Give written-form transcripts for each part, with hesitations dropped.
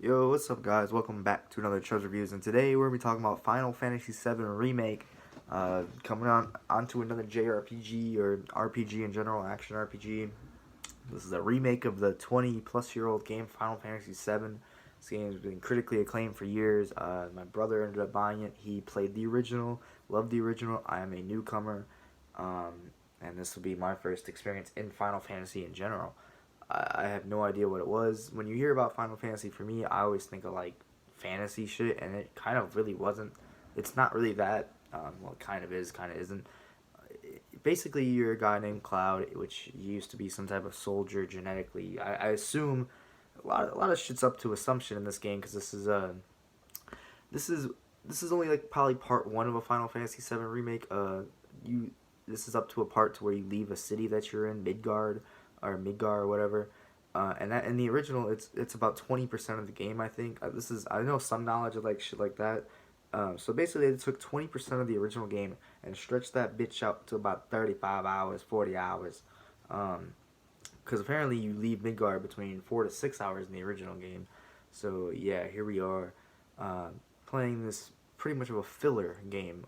Yo, what's up, guys? Welcome back to another Treasure Reviews, and today we're gonna be talking about Final Fantasy VII Remake. Coming on onto another JRPG or RPG in general, action RPG. This is a remake of the 20-plus-year-old game Final Fantasy VII. This game has been critically acclaimed for years. My brother ended up buying it. He played the original, loved the original. I am a newcomer, and this will be my first experience in Final Fantasy in general. I have no idea what it was. When you hear about Final Fantasy, for me, I always think of like fantasy shit, and it kind of really wasn't. It's not really that. Well, it kind of is, kind of isn't. Basically, you're a guy named Cloud, which used to be some type of soldier genetically. I assume a lot of shit's up to assumption in this game because this is this is only like probably part one of a Final Fantasy VII remake. You This is up to a part to where you leave a city that you're in, Midgar or whatever. And that in the original, it's about 20% of the game. I think I know some knowledge of like shit like that. So basically, they took 20% of the original game and stretched that bitch out to about 35 hours, 40 hours. Because apparently you leave Midgar between 4 to 6 hours in the original game. So yeah, here we are, uh, playing this pretty much of a filler game.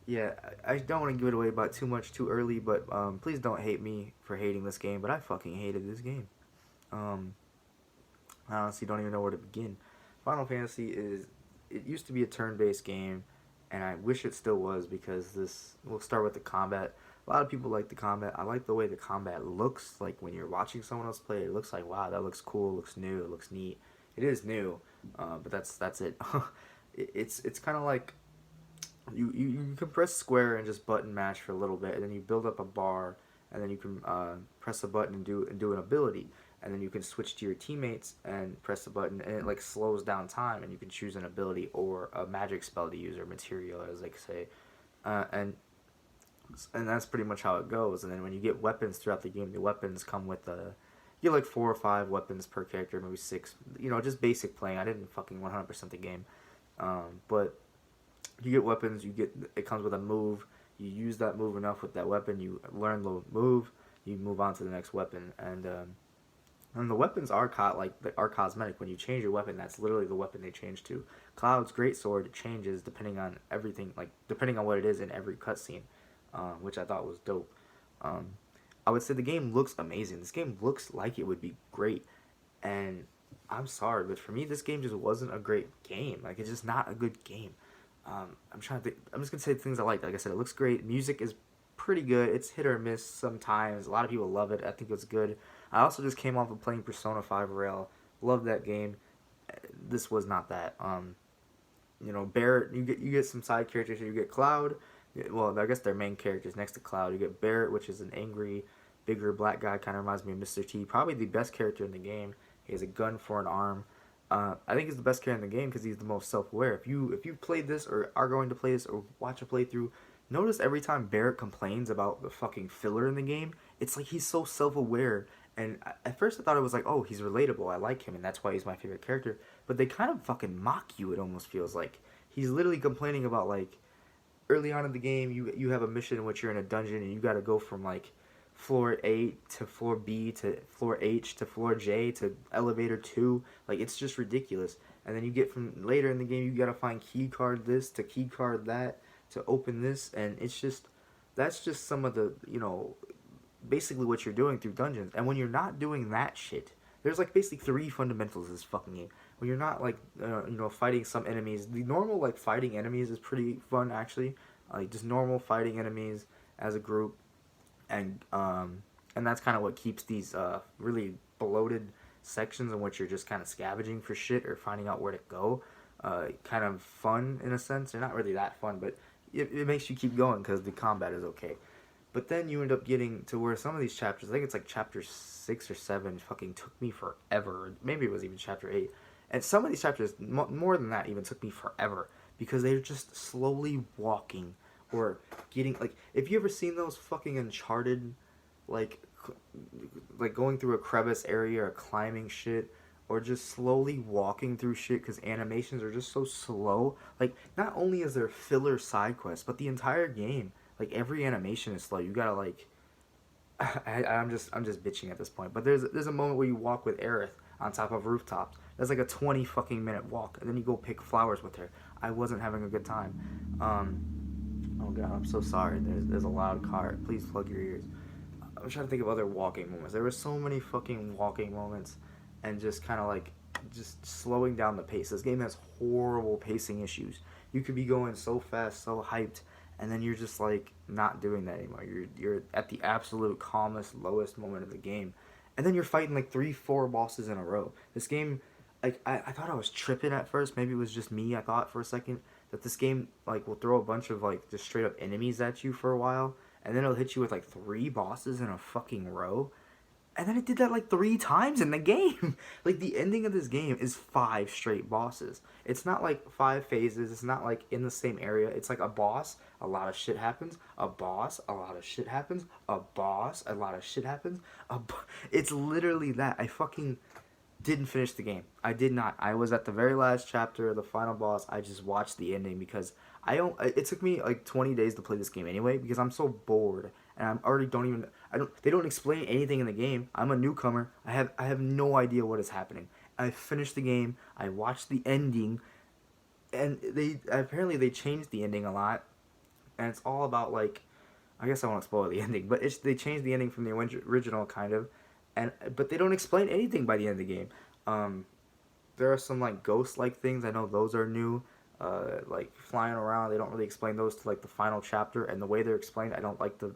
Yeah, I don't want to give it away about too much too early, but please don't hate me for hating this game. But I fucking hated this game. Um, I honestly don't even know where to begin. Final Fantasy is it used to be a turn-based game, and I wish it still was because this. We'll start with the combat. A lot of people like the combat. I like the way the combat looks. Like when you're watching someone else play, it looks like wow, that looks cool, looks new, it looks neat. It is new, but that's it. It's kind of like you can press square and just button mash for a little bit, and then you build up a bar, and then you can press a button and do an ability, and then you can switch to your teammates and press the button, and it like slows down time, and you can choose an ability or a magic spell to use or material, as they say, uh, and and that's pretty much how it goes. And then when you get weapons throughout the game, the weapons come with you get like 4 or 5 weapons per character, maybe six. Just basic playing. I didn't fucking 100% the game, but you get weapons. It comes with a move. You use that move enough with that weapon. You learn the move. You move on to the next weapon, and the weapons are are cosmetic. When you change your weapon, that's literally the weapon they change to. Cloud's great sword changes depending on everything, like depending on what it is in every cutscene, which I thought was dope. Um, I would say the game looks amazing. This game looks like it would be great, and I'm sorry, but for me, this game just wasn't a great game. Like it's just not a good game. I'm trying to think. I'm just gonna say things I like. Like I said, it looks great. Music is pretty good. It's hit or miss sometimes. A lot of people love it. I think it's good. I also just came off of playing Persona 5 Rail. Love that game. This was not that. Barrett. You get some side characters. You get Cloud. Well, I guess they're main characters next to Cloud. You get Barrett, which is an angry, bigger black guy. Kind of reminds me of Mr. T. Probably the best character in the game. He has a gun for an arm. I think he's the best character in the game because he's the most self-aware. If you played this or are going to play this or watch a playthrough, notice every time Barrett complains about the fucking filler in the game, it's like he's so self-aware. And at first I thought it was like, oh, he's relatable. I like him, and that's why he's my favorite character. But they kind of fucking mock you. It almost feels like he's literally complaining about like early on in the game, you have a mission in which you're in a dungeon and you got to go from like floor 8 to floor B to floor H to floor J to elevator 2. Like it's just ridiculous. And then you get from later in the game, you got to find key card this to key card that to open this, and it's just that's just some of the, basically what you're doing through dungeons. And when you're not doing that shit, there's like basically three fundamentals of this fucking game. When you're not like fighting some enemies, the normal like fighting enemies is pretty fun actually. Like just normal fighting enemies as a group, and that's kind of what keeps these really bloated sections in which you're just kind of scavenging for shit or finding out where to go. Kind of fun in a sense. They're not really that fun, but it makes you keep going because the combat is okay. But then you end up getting to where some of these chapters, I think it's like chapter 6 or 7, fucking took me forever. Maybe it was even chapter 8. And some of these chapters, more than that, even took me forever because they're just slowly walking or getting like. If you ever seen those fucking Uncharted, like, like going through a crevice area or climbing shit, or just slowly walking through shit because animations are just so slow. Like, not only is there filler side quests, but the entire game, like every animation is slow. You gotta like, I'm just bitching at this point. But there's a moment where you walk with Aerith. on top of rooftops. That's like a 20 fucking minute walk, and then you go pick flowers with her. I wasn't having a good time. Oh god, I'm so sorry. There's a loud car. Please plug your ears. I'm trying to think of other walking moments. There were so many fucking walking moments, and just kind of like just slowing down the pace. This game has horrible pacing issues. You could be going so fast, so hyped, and then you're just like not doing that anymore. You're at the absolute calmest, lowest moment of the game, and then you're fighting like 3, 4 bosses in a row. This game, like I thought I was tripping at first. Maybe it was just me. I thought for a second that this game like will throw a bunch of like just straight up enemies at you for a while, and then it'll hit you with like 3 bosses in a fucking row. And then it did that like 3 times in the game. Like the ending of this game is 5 straight bosses. It's not like 5 phases. It's not like in the same area. It's like a boss, a lot of shit happens. A boss, a lot of shit happens. A boss, a lot of shit happens. It's literally that. I fucking didn't finish the game. I did not. I was at the very last chapter, the final boss. I just watched the ending because I don't. It took me like 20 days to play this game anyway because I'm so bored and I'm already don't even. I don't. They don't explain anything in the game. I'm a newcomer. I have no idea what is happening. I finished the game. I watched the ending, and they changed the ending a lot, and it's all about like. I guess I won't spoil the ending, but they changed the ending from the original kind of, but they don't explain anything by the end of the game. There are some like ghost like things. I know those are new. Like flying around. They don't really explain those to like the final chapter, and the way they're explained, I don't like the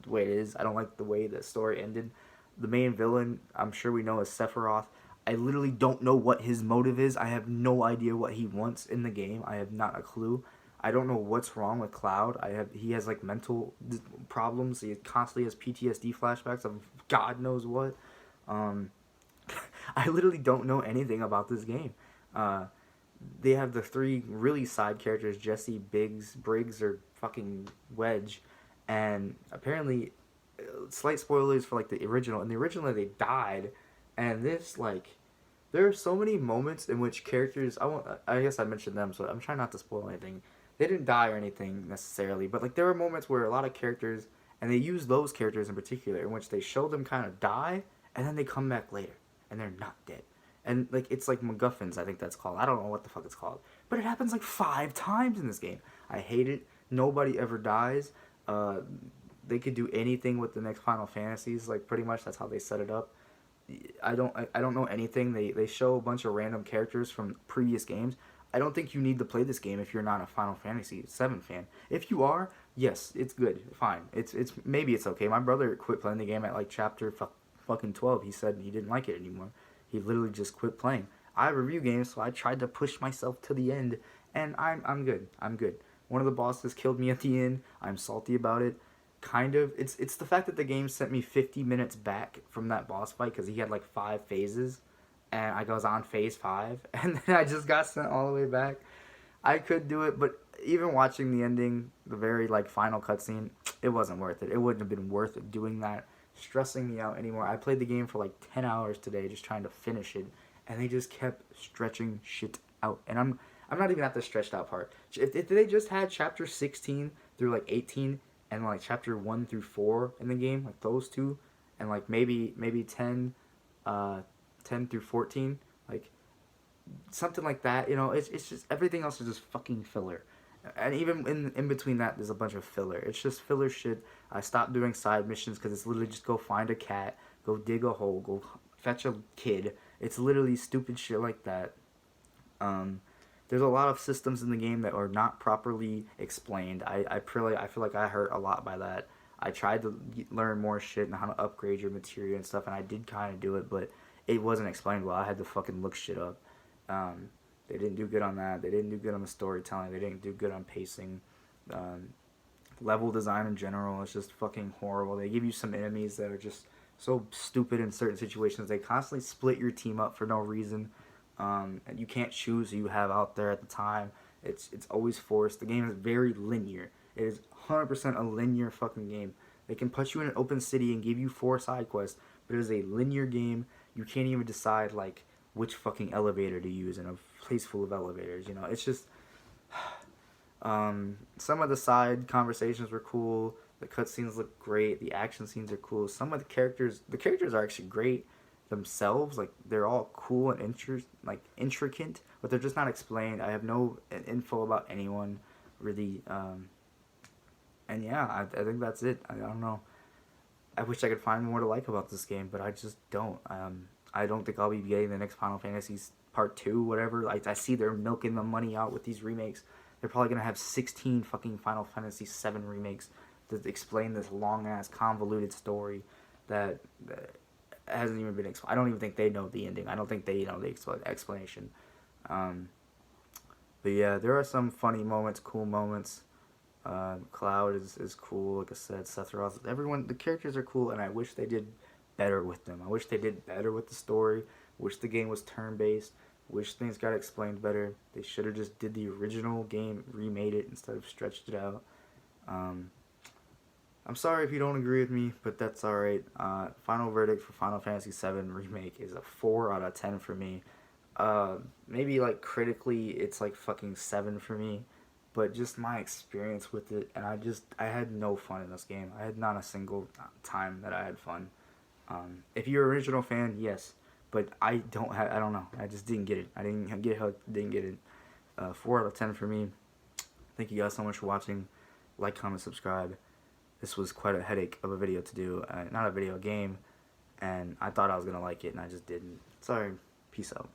way it is. I don't like the way the story ended. The main villain, I'm sure we know, is Sephiroth. I literally don't know what his motive is. I have no idea what he wants in the game. I have not a clue. I don't know what's wrong with Cloud. He has like mental problems. He constantly has PTSD flashbacks of God knows what. I literally don't know anything about this game. They have the 3 really side characters, Jesse, Briggs, or fucking Wedge, and apparently, slight spoilers for like the original. In the original, they died, and this like, there are so many moments in which characters. I guess I mentioned them, so I'm trying not to spoil anything. They didn't die or anything necessarily, but like there were moments where a lot of characters, and they use those characters in particular, in which they show them kind of die, and then they come back later, and they're not dead. And like it's like MacGuffins, I think that's called. I don't know what the fuck it's called, but it happens like 5 times in this game. I hate it. Nobody ever dies. They could do anything with the next Final Fantasies. Like pretty much that's how they set it up. I don't know anything. They show a bunch of random characters from previous games. I don't think you need to play this game if you're not a Final Fantasy VII fan. If you are, yes, it's good, fine. It's maybe it's okay. My brother quit playing the game at like chapter fucking 12. He said he didn't like it anymore. He literally just quit playing. I review games, so I tried to push myself to the end, and I'm good. I'm good. One of the bosses killed me at the end. I'm salty about it. Kind of. It's the fact that the game sent me 50 minutes back from that boss fight because he had like 5 phases, and I was on phase 5, and then I just got sent all the way back. I could do it, but even watching the ending, the very like final cutscene, it wasn't worth it. It wouldn't have been worth it doing that, stressing me out anymore. I played the game for like 10 hours today just trying to finish it, and they just kept stretching shit out. And I'm not even at the stretched out part. If they just had chapter 16 through like 18 and like chapter 1 through 4 in the game, like those two, and like maybe 10 through 14, like something like that, you know, it's just everything else is just fucking filler. And even in between that, there's a bunch of filler. It's just filler shit. I stopped doing side missions because it's literally just go find a cat, go dig a hole, go fetch a kid. It's literally stupid shit like that. There's a lot of systems in the game that are not properly explained. I feel like I hurt a lot by that. I tried to learn more shit and how to upgrade your material and stuff, and I did kind of do it, but it wasn't explained well. I had to fucking look shit up. They didn't do good on that. They didn't do good on the storytelling. They didn't do good on pacing. Level design in general is just fucking horrible. They give you some enemies that are just so stupid in certain situations. They constantly split your team up for no reason. And you can't choose who you have out there at the time. It's always forced. The game is very linear. It is 100% a linear fucking game. They can put you in an open city and give you 4 side quests, but it is a linear game. You can't even decide like which fucking elevator to use in a place full of elevators. You know, it's just some of the side conversations were cool. The cutscenes look great. The action scenes are cool. Some of the characters are actually great. themselves, like they're all cool and intricate, but they're just not explained. I have no info about anyone really, and yeah, I think that's it. I don't know. I wish I could find more to like about this game, but I just don't. I don't think I'll be getting the next Final Fantasy Part 2, whatever. I see they're milking the money out with these remakes. They're probably going to have 16 fucking Final Fantasy 7 remakes that explain this long-ass, convoluted story that hasn't even been explained. I don't even think they know the ending. I don't think they know the explanation. But yeah, there are some funny moments, cool moments. Cloud is cool, like I said. Sephiroth, everyone, the characters are cool, and I wish they did better with them. I wish they did better with the story. Wish the game was turn-based. Wish things got explained better. They should have just did the original game, remade it instead of stretched it out. I'm sorry if you don't agree with me, but that's alright. Final verdict for Final Fantasy VII Remake is a 4 out of 10 for me. Maybe like critically it's like fucking 7 for me. But just my experience with it, and I had no fun in this game. I had not a single time that I had fun. If you're an original fan, yes. But I don't know. I just didn't get it. I didn't get hooked, didn't get it. 4 out of 10 for me. Thank you guys so much for watching. Like, comment, subscribe. This was quite a headache of a video to do. Not a video, a game. And I thought I was going to like it, and I just didn't. Sorry. Peace out.